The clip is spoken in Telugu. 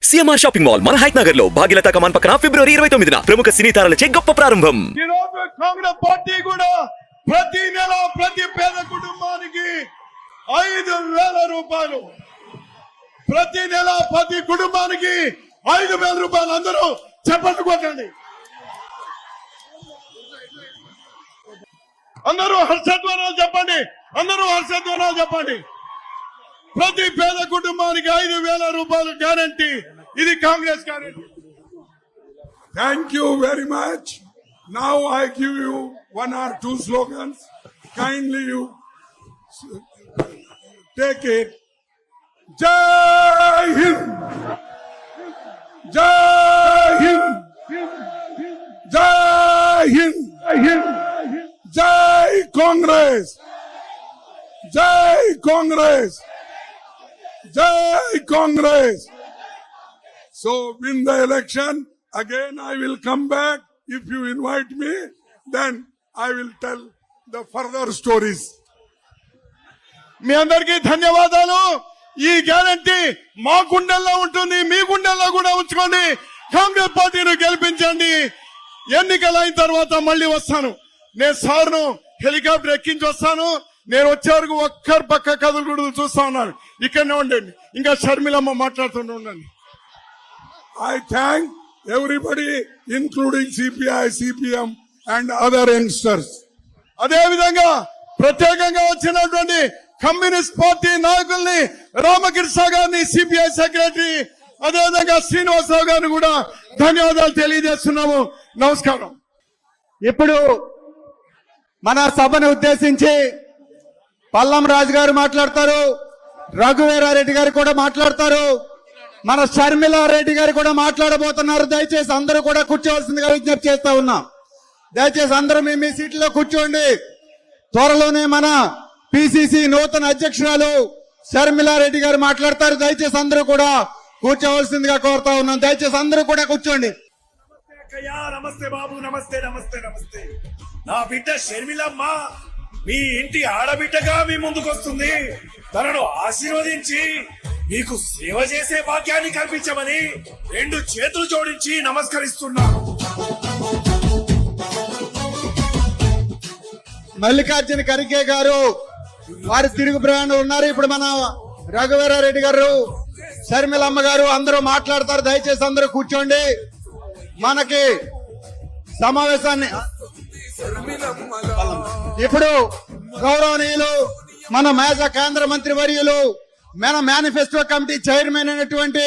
సిఎంఆర్ షాపింగ్ మాల్ మన హైట్ నగర్ లో భాగ్యలతా కమాన్ పక్కన ఫిబ్రవరి 29న ప్రముఖ సినీ తారలచే గొప్ప ప్రారంభం. ఈ రోజు కాంగ్రెస్ పార్టీ కూడా ప్రతి నెల ప్రతి పేద కుటుంబానికి 5,000 రూపాయలు, ప్రతి నెల ప్రతి కుటుంబానికి 5,000 రూపాయలు. అందరూ చెప్పండి, కొట్టండి. అందరూ హర్షధ్వానాలు చెప్పండి, అందరూ హర్షధ్వానాలు చెప్పండి. ప్రతి పేద కుటుంబానికి 5,000 రూపాయలు గ్యారంటీ. ఇది Congress guarantee. Thank you very much. Now I give you one or two slogans. Kindly you take it. Jai Hind! Jai Hind! Jai Hind! Jai Congress! Jai Congress! Jai Congress! So win the election. Again, I will come back. If you invite me, then I will tell the further stories. మీ అందరికీ ధన్యవాదాలు. ఈ గ్యారంటీ మా గుండెల్లో ఉంటుంది, మీ గుండెల్లో కూడా ఉంచుకోండి. కాంగ్రెస్ పార్టీని గెలిపించండి. ఎన్నికలు అయిన తర్వాత మళ్ళీ వస్తాను. నేను సార్ను హెలికాప్టర్ ఎక్కించి వస్తాను. నేను వచ్చే వరకు ఒక్కరు పక్క కథలు కూడా చూస్తా ఉన్నాను. ఇక్కడనే ఉండండి. ఇంకా షర్మిలమ్మ మాట్లాడుతూనే ఉండండి. I thank everybody, including CPI, CPM and other youngsters. అదే విధంగా ప్రత్యేకంగా వచ్చినటువంటి కమ్యూనిస్ట్ పార్టీ నాయకుల్ని, రామకృష్ణ గారిని, సిపిఐ సెక్రటరీ, అదేవిధంగా శ్రీనివాసరావు గారిని కూడా ధన్యవాదాలు తెలియజేస్తున్నాము. నమస్కారం. ఇప్పుడు మన సభను ఉద్దేశించి పల్లం రాజు గారు మాట్లాడతారు, రఘువీరారెడ్డి గారు కూడా మాట్లాడతారు, మన షర్మిలారెడ్డి గారు కూడా మాట్లాడబోతున్నారు. దయచేసి అందరూ కూడా కూర్చోవలసిందిగా విజ్ఞప్తి చేస్తా ఉన్నాం. దయచేసి అందరూ మీ సీట్లో కూర్చోండి. త్వరలోనే మన పిసిసి నూతన అధ్యక్షురాలు షర్మిలారెడ్డి గారు మాట్లాడతారు. దయచేసి అందరూ కూడా కూర్చోవలసిందిగా కోరుతా ఉన్నాం. దయచేసి అందరూ కూడా కూర్చోండి. నమస్తే బాబు, నమస్తే నమస్తే నమస్తే. నా బిడ్డ షర్మిలమ్మ మీ ఇంటి ఆడబిడ్డగా మీ ముందుకు వస్తుంది. తనను ఆశీర్వదించి మీకు సేవ చేసే భాగ్యాన్ని కల్పించమని 2 చేతులు జోడించి నమస్కరిస్తున్నాను. మల్లికార్జున ఖర్గే గారు వారి తిరుగు ప్రయాణం ఉన్నారు. ఇప్పుడు మన రఘువీరారెడ్డి గారు, షర్మిలమ్మ గారు అందరూ మాట్లాడతారు. దయచేసి అందరూ కూర్చోండి. మనకి సమావేశాన్ని ఇప్పుడు గౌరవనీయులు మన మేజా కేంద్ర మంత్రి వర్యులు, మన మేనిఫెస్టో కమిటీ చైర్మన్ అయినటువంటి